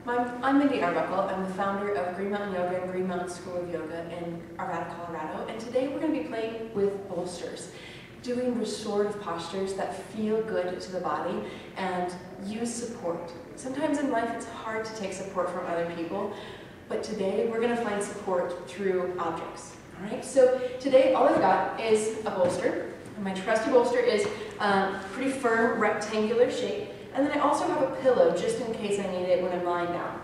I'm Mindy Arbuckle. I'm the founder of Green Mountain Yoga and Green Mountain School of Yoga in Arvada, Colorado. And today we're going to be playing with bolsters, doing restorative postures that feel good to the body and use support. Sometimes in life it's hard to take support from other people, but today we're going to find support through objects. All right, so today all I've got is a bolster. And my trusty bolster is pretty firm, rectangular shape. And then I also have a pillow just in case I need it when I'm lying down.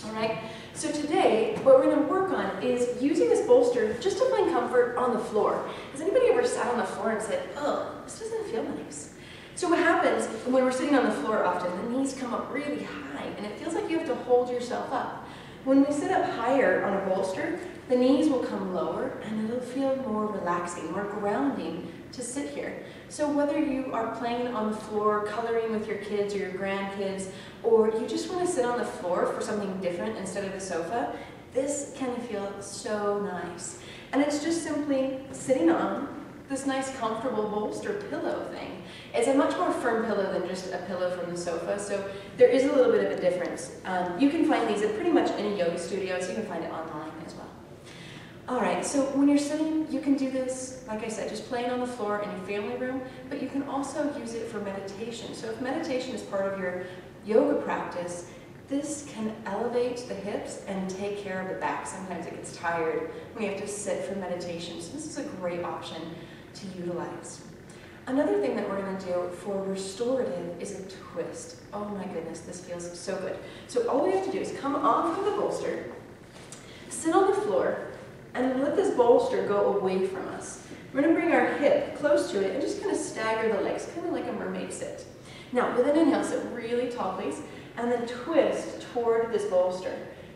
All right, so today what we're going to work on is using this bolster just to find comfort on the floor. Has anybody ever sat on the floor and said, oh, this doesn't feel nice? So what happens when we're sitting on the floor often, the knees come up really high and it feels like you have to hold yourself up. When we sit up higher on a bolster, the knees will come lower and it'll feel more relaxing, more grounding to sit here. So whether you are playing on the floor, coloring with your kids or your grandkids, or you just want to sit on the floor for something different instead of the sofa, this can feel so nice. And it's just simply sitting on this nice comfortable bolster pillow thing. It's a much more firm pillow than just a pillow from the sofa, so there is a little bit of a difference. You can find these at pretty much any yoga studio, so you can find it online as well. All right, so when you're sitting, you can do this, like I said, just playing on the floor in your family room, but you can also use it for meditation. So if meditation is part of your yoga practice, this can elevate the hips and take care of the back. Sometimes it gets tired when you have to sit for meditation, so this is a great option to utilize. Another thing that we're going to do for restorative is a twist. Oh my goodness, this feels so good. So all we have to do is come off of the bolster, sit on the floor, and let this bolster go away from us. We're going to bring our hip close to it and just kind of stagger the legs, kind of like a mermaid sit. Now, with an inhale, sit really tall, please, and then twist toward this bolster.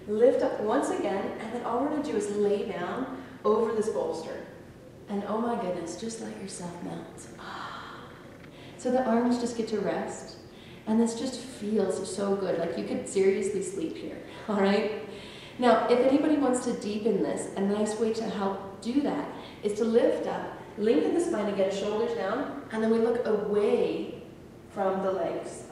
Lift up once again, and then all we're going to do is lay down over this bolster. And oh my goodness, just let yourself melt. So the arms just get to rest, and this just feels so good, like you could seriously sleep here, all right? Now, if anybody wants to deepen this, a nice way to help do that is to lift up, lengthen the spine again, shoulders down, and then we look away from the legs.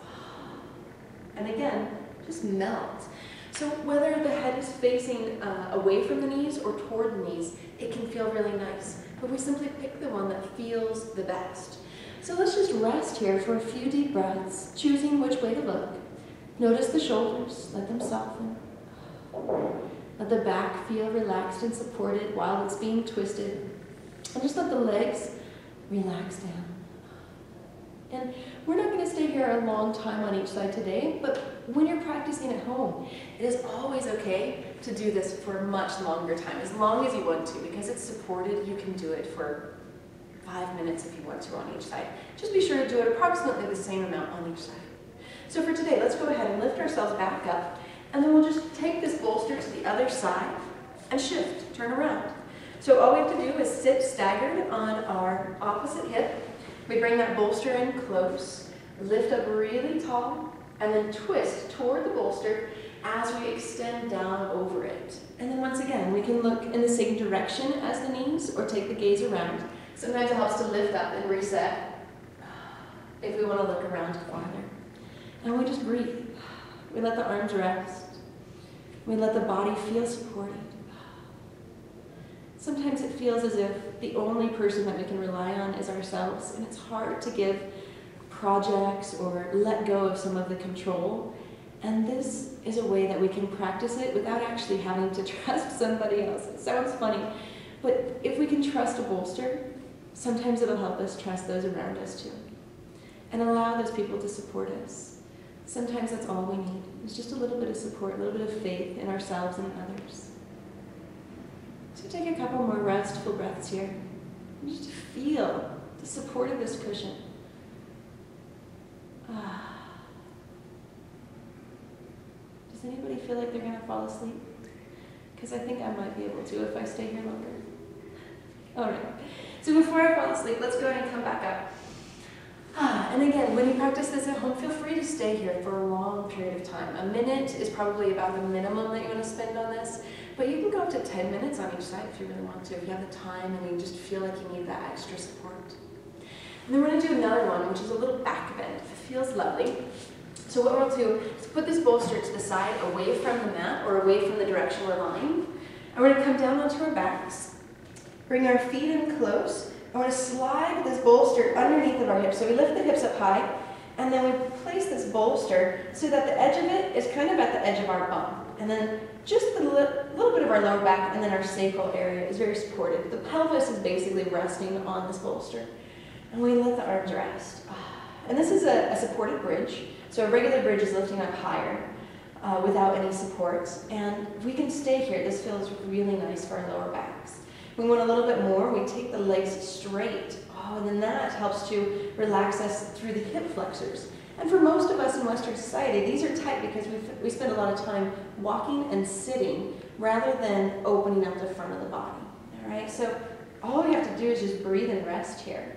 And again, just melt. So whether the head is facing away from the knees or toward the knees, it can feel really nice. But we simply pick the one that feels the best. So let's just rest here for a few deep breaths, choosing which way to look. Notice the shoulders, let them soften. Let the back feel relaxed and supported while it's being twisted. And just let the legs relax down. And we're not going to stay here a long time on each side today, but when you're practicing at home, it is always okay to do this for a much longer time, as long as you want to, because it's supported. You can do it for 5 minutes if you want to on each side. Just be sure to do it approximately the same amount on each side. So for today, let's go ahead and lift ourselves back up. And then we'll just take this bolster to the other side and shift, turn around. So all we have to do is sit staggered on our opposite hip. We bring that bolster in close, lift up really tall, and then twist toward the bolster as we extend down over it. And then once again, we can look in the same direction as the knees or take the gaze around. Sometimes it helps to lift up and reset if we want to look around farther. And we just breathe. We let the arms rest. We let the body feel supported. Sometimes it feels as if the only person that we can rely on is ourselves, and it's hard to give projects or let go of some of the control. And this is a way that we can practice it without actually having to trust somebody else. It sounds funny, but if we can trust a bolster, sometimes it'll help us trust those around us too, and allow those people to support us. Sometimes that's all we need. It's just a little bit of support, a little bit of faith in ourselves and others. So take a couple more restful breaths here. And just feel the support of this cushion. Does anybody feel like they're going to fall asleep? Because I think I might be able to if I stay here longer. All right. So before I fall asleep, let's go ahead and come back up. And again, when you practice this at home, feel free to stay here for a long period of time. A minute is probably about the minimum that you want to spend on this, but you can go up to 10 minutes on each side if you really want to, if you have the time and you just feel like you need that extra support. And then we're going to do another one, which is a little back bend. It feels lovely. So what we'll do is put this bolster to the side, away from the mat or away from the direction we're lying. And we're going to come down onto our backs, bring our feet in close. I want to slide this bolster underneath of our hips. So we lift the hips up high, and then we place this bolster so that the edge of it is kind of at the edge of our bum. And then just a little bit of our lower back and then our sacral area is very supported. The pelvis is basically resting on this bolster. And we let the arms rest. And this is a supported bridge. So a regular bridge is lifting up higher without any supports. And we can stay here. This feels really nice for our lower backs. We want a little bit more. We take the legs straight. And then that helps to relax us through the hip flexors. And for most of us in Western society, these are tight because we spend a lot of time walking and sitting rather than opening up the front of the body. All right, so all we have to do is just breathe and rest here.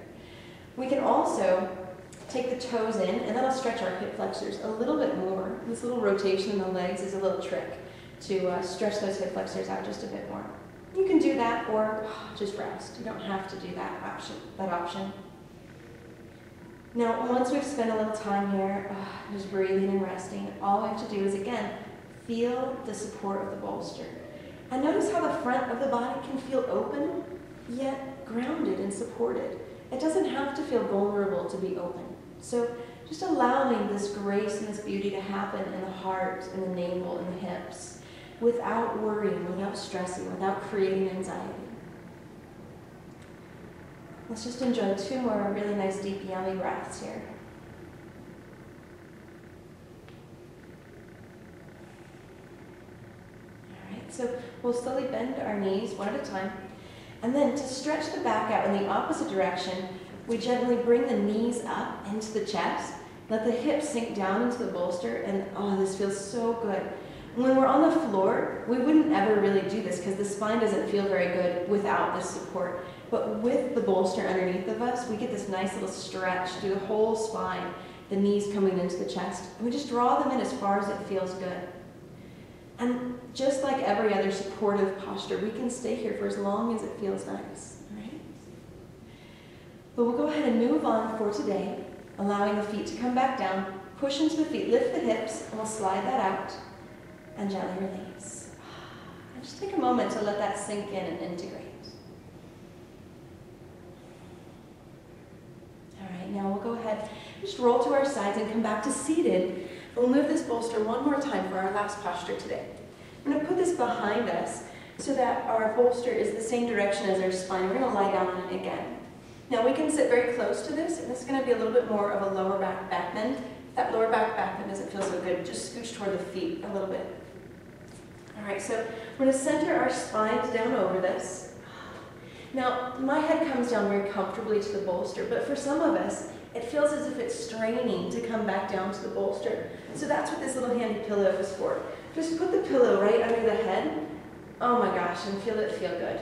We can also take the toes in, and that'll stretch our hip flexors a little bit more. This little rotation in the legs is a little trick to stretch those hip flexors out just a bit more. You can do that or just rest. You don't have to do that option. Now, once we've spent a little time here, just breathing and resting, all we have to do is, again, feel the support of the bolster. And notice how the front of the body can feel open, yet grounded and supported. It doesn't have to feel vulnerable to be open. So just allowing this grace and this beauty to happen in the heart, in the navel, in the hips, without worrying, without stressing, without creating anxiety. Let's just enjoy 2 more really nice deep yummy breaths here. All right, so we'll slowly bend our knees one at a time. And then to stretch the back out in the opposite direction, we gently bring the knees up into the chest, let the hips sink down into the bolster, and this feels so good. When we're on the floor, we wouldn't ever really do this because the spine doesn't feel very good without this support. But with the bolster underneath of us, we get this nice little stretch through the whole spine, the knees coming into the chest. And we just draw them in as far as it feels good. And just like every other supportive posture, we can stay here for as long as it feels nice. All right? But we'll go ahead and move on for today, allowing the feet to come back down, push into the feet, lift the hips, and we'll slide that out. And gently release. And just take a moment to let that sink in and integrate. All right, now we'll go ahead, just roll to our sides and come back to seated. We'll move this bolster one more time for our last posture today. I'm going to put this behind us so that our bolster is the same direction as our spine. We're going to lie down on it again. Now we can sit very close to this, and this is going to be a little bit more of a lower back bend. If that lower back bend doesn't feel so good, just scooch toward the feet a little bit. All right, so we're going to center our spines down over this. Now, my head comes down very comfortably to the bolster, but for some of us, it feels as if it's straining to come back down to the bolster. So that's what this little handy pillow is for. Just put the pillow right under the head. Oh my gosh, and feel it feel good.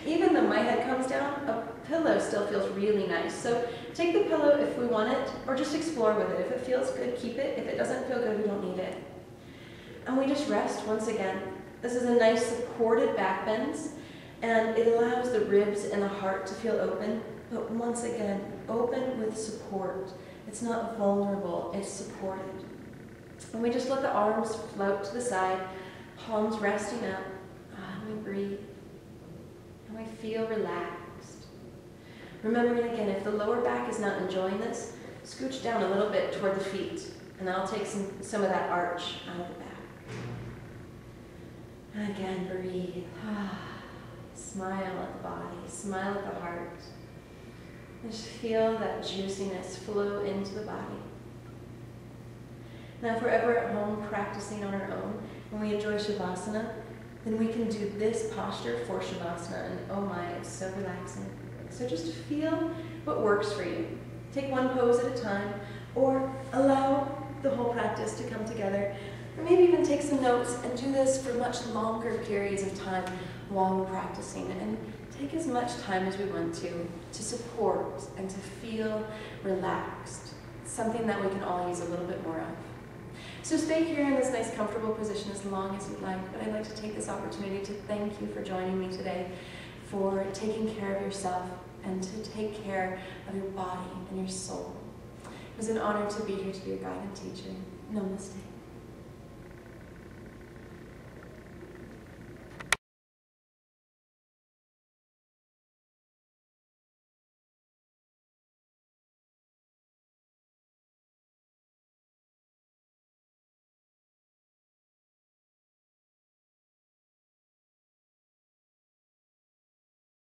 Even though my head comes down, a pillow still feels really nice. So take the pillow if we want it, or just explore with it. If it feels good, keep it. If it doesn't feel good, we don't need it. And we just rest once again. This is a nice supported back bend, and it allows the ribs and the heart to feel open, but once again, open with support. It's not vulnerable, it's supported. And we just let the arms float to the side, palms resting up, and we breathe, and we feel relaxed. Remembering again, if the lower back is not enjoying this, scooch down a little bit toward the feet, and that'll take some of that arch out of the back. And again, breathe. Smile at the body, smile at the heart. Just feel that juiciness flow into the body. Now, if we're ever at home practicing on our own, when we enjoy Shavasana, then we can do this posture for Shavasana, and oh my, it's so relaxing. So just feel what works for you. Take one pose at a time, or allow the whole practice to come together. Or maybe even take some notes and do this for much longer periods of time while we're practicing. And take as much time as we want to support and to feel relaxed. It's something that we can all use a little bit more of. So stay here in this nice comfortable position as long as you'd like, but I'd like to take this opportunity to thank you for joining me today, for taking care of yourself and to take care of your body and your soul. It was an honor to be here to be your guide and teacher. Namaste.